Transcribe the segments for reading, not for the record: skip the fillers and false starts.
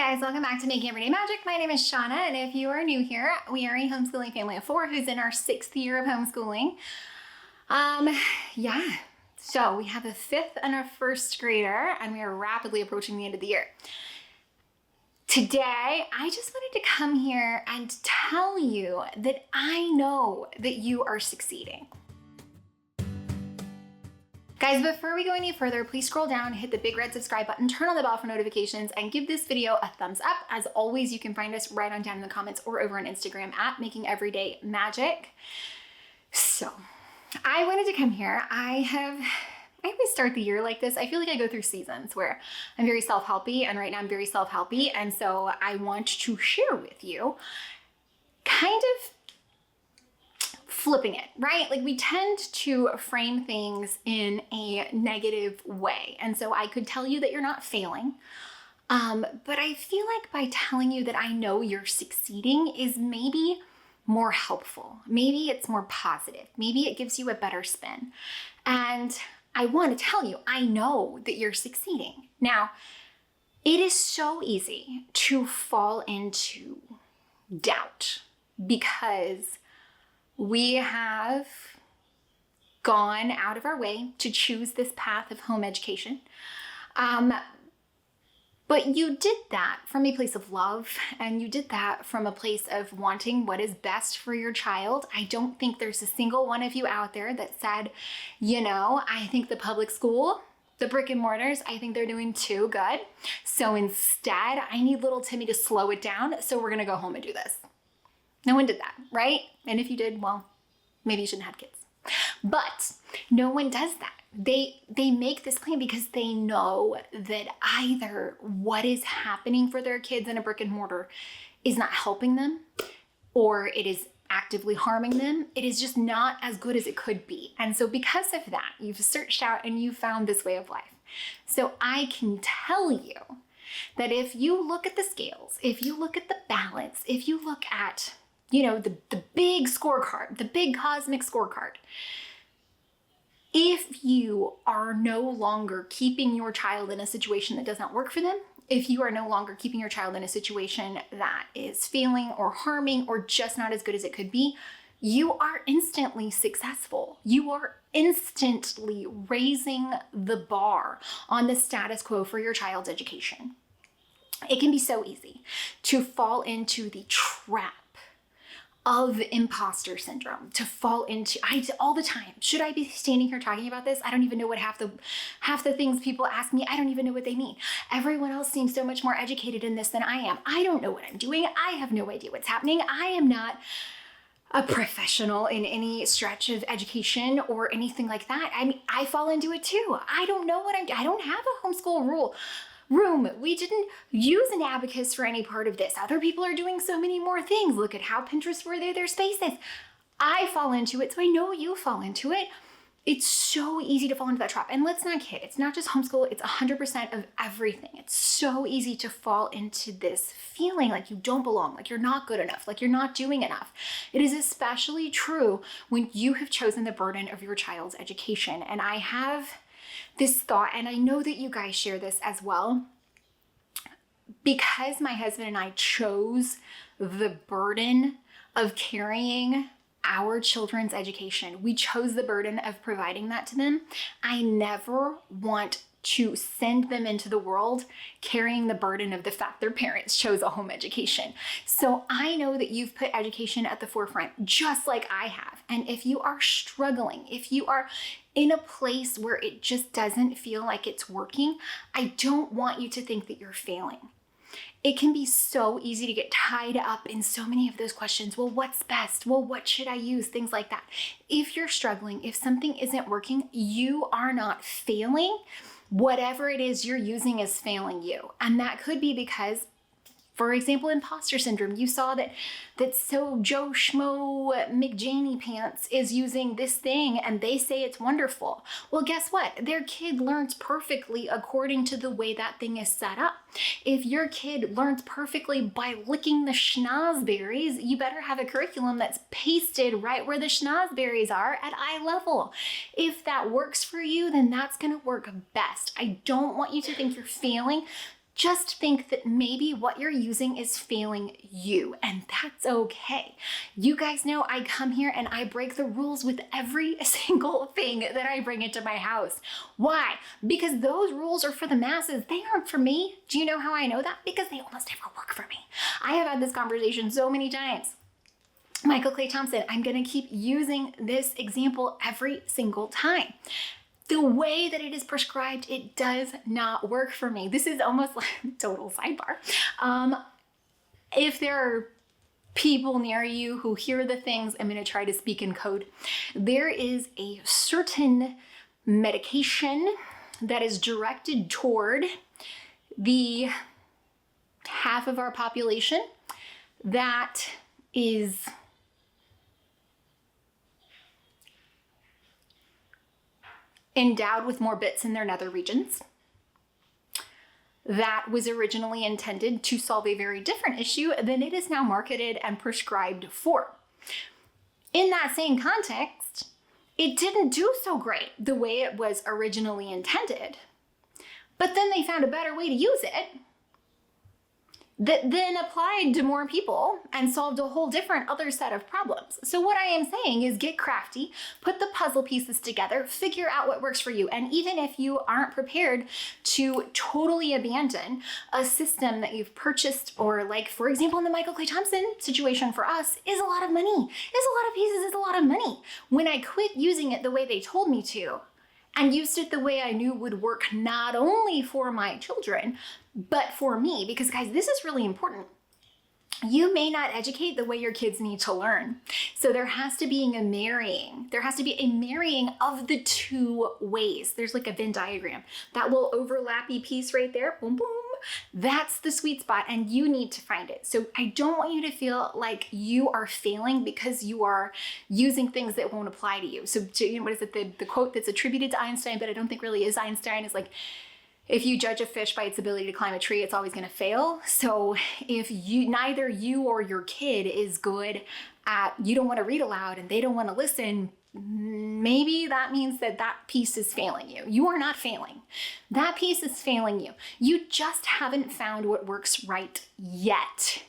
Hey guys, welcome back to Making Everyday Magic. My name is Shanna, and if you are new here, we are a homeschooling family of 4 who's in our 6th year of homeschooling. So we have a 5th and a 1st grader, and we are rapidly approaching the end of the year. Today, I just wanted to come here and tell you that I know that you are succeeding. Guys, before we go any further, please scroll down, hit the big red subscribe button, turn on the bell for notifications, and give this video a thumbs up. As always, you can find us right on down in the comments or over on Instagram at Making Everyday Magic. So, I wanted to come here. I always start the year like this. I feel like I go through seasons where I'm very self-helpy, and right now I'm very self-helpy, and so I want to share with you kind of flipping it, right? Like we tend to frame things in a negative way. And so I could tell you that you're not failing. But I feel like by telling you that I know you're succeeding is maybe more helpful. Maybe it's more positive. Maybe it gives you a better spin. And I want to tell you, I know that you're succeeding. Now, it is so easy to fall into doubt because we have gone out of our way to choose this path of home education. But you did that from a place of love, and you did that from a place of wanting what is best for your child. I don't think there's a single one of you out there that said, I think the public school, the brick and mortars, I think they're doing too good. So instead, I need little Timmy to slow it down. So we're going to go home and do this. No one did that, right? And if you did, well, maybe you shouldn't have kids. But no one does that. They make this claim because they know that either what is happening for their kids in a brick and mortar is not helping them, or it is actively harming them. It is just not as good as it could be. And so because of that, you've searched out and you found this way of life. So I can tell you that if you look at the scales, if you look at the balance, if you look at the big scorecard, the big cosmic scorecard, if you are no longer keeping your child in a situation that does not work for them, if you are no longer keeping your child in a situation that is failing or harming or just not as good as it could be, you are instantly successful. You are instantly raising the bar on the status quo for your child's education. It can be so easy to fall into the trap of imposter syndrome, to fall into, all the time. Should I be standing here talking about this? I don't even know what half the things people ask me, I don't even know what they mean. Everyone else seems so much more educated in this than I am. I don't know what I'm doing. I have no idea what's happening. I am not a professional in any stretch of education or anything like that. I mean, I fall into it too. I don't know what I don't have a homeschool room. We didn't use an abacus for any part of this. Other people are doing so many more things. Look at how Pinterest worthy their space is. I fall into it, so I know you fall into it. It's so easy to fall into that trap. And let's not kid, it's not just homeschool, it's 100% of everything. It's so easy to fall into this feeling like you don't belong, like you're not good enough, like you're not doing enough. It is especially true when you have chosen the burden of your child's education. And I have this thought, and I know that you guys share this as well, because my husband and I chose the burden of carrying our children's education. We chose the burden of providing that to them. I never want to send them into the world carrying the burden of the fact their parents chose a home education. So I know that you've put education at the forefront, just like I have. And if you are struggling, if you are in a place where it just doesn't feel like it's working, I don't want you to think that you're failing. It can be so easy to get tied up in so many of those questions. Well, what's best? Well, what should I use? Things like that. If you're struggling, if something isn't working, you are not failing. Whatever it is you're using is failing you. And that could be because, for example, imposter syndrome. You saw that so Joe Schmo McJaney pants is using this thing and they say it's wonderful. Well, guess what? Their kid learns perfectly according to the way that thing is set up. If your kid learns perfectly by licking the schnozberries, you better have a curriculum that's pasted right where the schnozberries are at eye level. If that works for you, then that's going to work best. I don't want you to think you're failing. Just think that maybe what you're using is failing you, and that's okay. You guys know I come here and I break the rules with every single thing that I bring into my house. Why? Because those rules are for the masses. They aren't for me. Do you know how I know that? Because they almost never work for me. I have had this conversation so many times. Michael Clay Thompson, I'm gonna keep using this example every single time. The way that it is prescribed, it does not work for me. This is almost like total sidebar. If there are people near you who hear the things, I'm going to try to speak in code. There is a certain medication that is directed toward the half of our population that is endowed with more bits in their nether regions. That was originally intended to solve a very different issue than it is now marketed and prescribed for. In that same context, it didn't do so great the way it was originally intended, but then they found a better way to use it that then applied to more people and solved a whole different other set of problems. So what I am saying is get crafty, put the puzzle pieces together, figure out what works for you. And even if you aren't prepared to totally abandon a system that you've purchased, or like, for example, in the Michael Clay Thompson situation for us, is a lot of money, is a lot of pieces, is a lot of money. When I quit using it the way they told me to, and used it the way I knew would work not only for my children, but for me, because guys, this is really important. You may not educate the way your kids need to learn. So there has to be a marrying. There has to be a marrying of the two ways. There's like a Venn diagram. That little overlappy piece right there, boom, boom. That's the sweet spot, and you need to find it. So I don't want you to feel like you are failing because you are using things that won't apply to you. So what is it? The quote that's attributed to Einstein, but I don't think really is Einstein, is like, if you judge a fish by its ability to climb a tree, it's always going to fail. So if neither you or your kid is good at, you don't want to read aloud and they don't want to listen, maybe that means that that piece is failing you. You are not failing. That piece is failing you. You just haven't found what works right yet.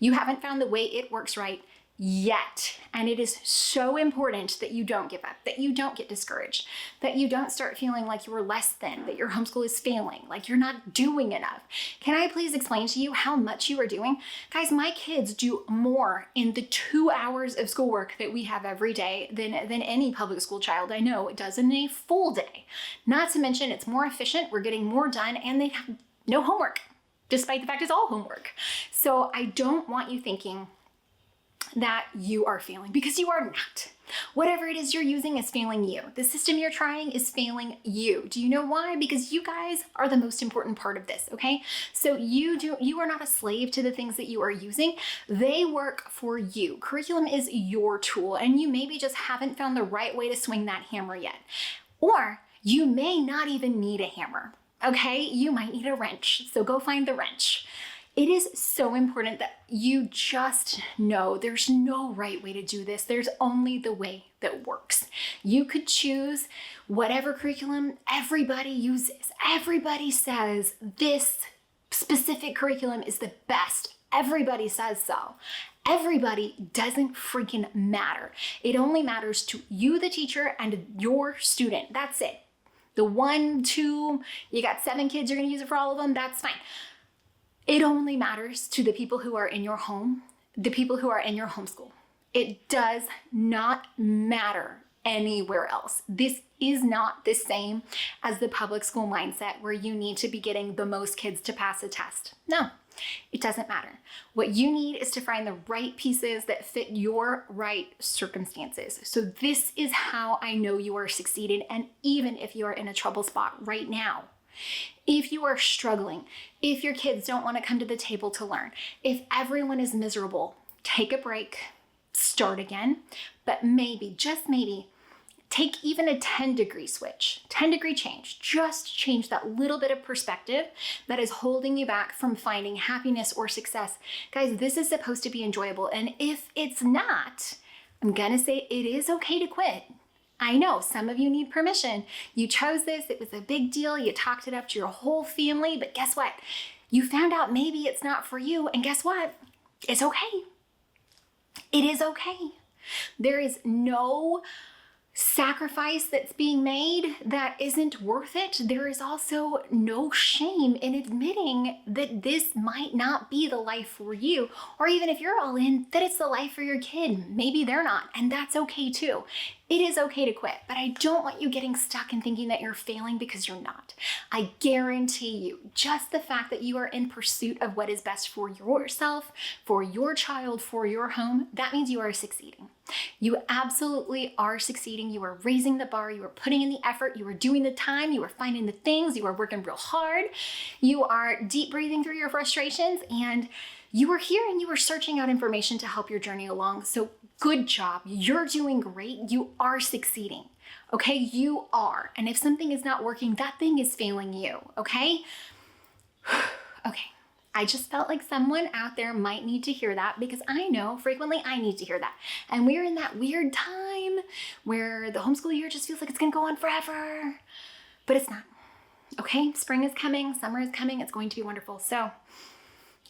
You haven't found the way it works right yet. And it is so important that you don't give up, that you don't get discouraged, that you don't start feeling like you are less than, that your homeschool is failing, like you're not doing enough. Can I please explain to you how much you are doing? Guys, my kids do more in the 2 hours of schoolwork that we have every day than any public school child I know does in a full day. Not to mention it's more efficient, we're getting more done, and they have no homework, despite the fact it's all homework. So I don't want you thinking that you are failing, because you are not. Whatever it is you're using is failing you. The system you're trying is failing you. Do you know why? Because you guys are the most important part of this, okay? So you are not a slave to the things that you are using. They work for you. Curriculum is your tool, and you maybe just haven't found the right way to swing that hammer yet. Or you may not even need a hammer, okay? You might need a wrench, so go find the wrench. It is so important that you just know there's no right way to do this. There's only the way that works. You could choose whatever curriculum everybody uses. Everybody says this specific curriculum is the best. Everybody says so. Everybody doesn't freaking matter. It only matters to you, the teacher, and your student. That's it. The 1, 2, you got 7 kids, you're gonna use it for all of them, that's fine. It only matters to the people who are in your home, the people who are in your homeschool. It does not matter anywhere else. This is not the same as the public school mindset where you need to be getting the most kids to pass a test. No, it doesn't matter. What you need is to find the right pieces that fit your right circumstances. So this is how I know you are succeeding, and even if you are in a trouble spot right now. If you are struggling, if your kids don't want to come to the table to learn, if everyone is miserable, take a break, start again, but maybe, just maybe, take even a 10-degree switch, 10-degree change. Just change that little bit of perspective that is holding you back from finding happiness or success. Guys, this is supposed to be enjoyable, and if it's not, I'm gonna say it is okay to quit. I know some of you need permission. You chose this, it was a big deal, you talked it up to your whole family, but guess what? You found out maybe it's not for you, and guess what? It's okay. It is okay. There is no sacrifice that's being made that isn't worth it. There is also no shame in admitting that this might not be the life for you, or even if you're all in, that it's the life for your kid. Maybe they're not, and that's okay too. It is okay to quit, but I don't want you getting stuck and thinking that you're failing, because you're not. I guarantee you, just the fact that you are in pursuit of what is best for yourself, for your child, for your home, that means you are succeeding. You absolutely are succeeding. You are raising the bar. You are putting in the effort. You are doing the time. You are finding the things. You are working real hard. You are deep breathing through your frustrations, and you are here and you are searching out information to help your journey along. So good job. You're doing great. You are succeeding. Okay, you are. And if something is not working, that thing is failing you. Okay? Okay. I just felt like someone out there might need to hear that, because I know frequently I need to hear that. And we're in that weird time where the homeschool year just feels like it's going to go on forever, but it's not. Okay? Spring is coming. Summer is coming. It's going to be wonderful. So,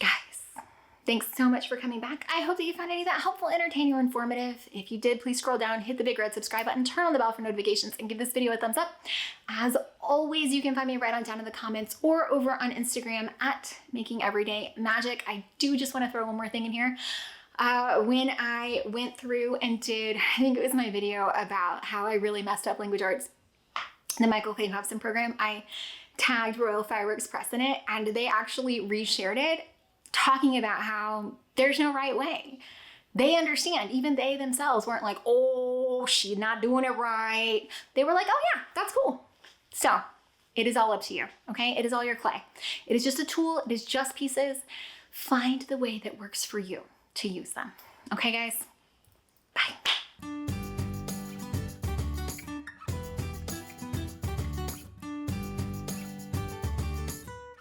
guys, thanks so much for coming back. I hope that you found any of that helpful, entertaining, or informative. If you did, please scroll down, hit the big red subscribe button, turn on the bell for notifications, and give this video a thumbs up. As always, you can find me right on down in the comments or over on Instagram at Making Everyday Magic. I do just want to throw one more thing in here. When I went through and did, I think it was my video about how I really messed up language arts, the Michael Clayton Hobson program, I tagged Royal Fireworks Press in it, and they actually reshared it, talking about how there's no right way. They understand. Even they themselves weren't like, oh, she's not doing it right. They were like, oh yeah, that's cool. So it is all up to you, okay? It is all your clay. It is just a tool. It is just pieces. Find the way that works for you to use them. Okay, guys? Bye.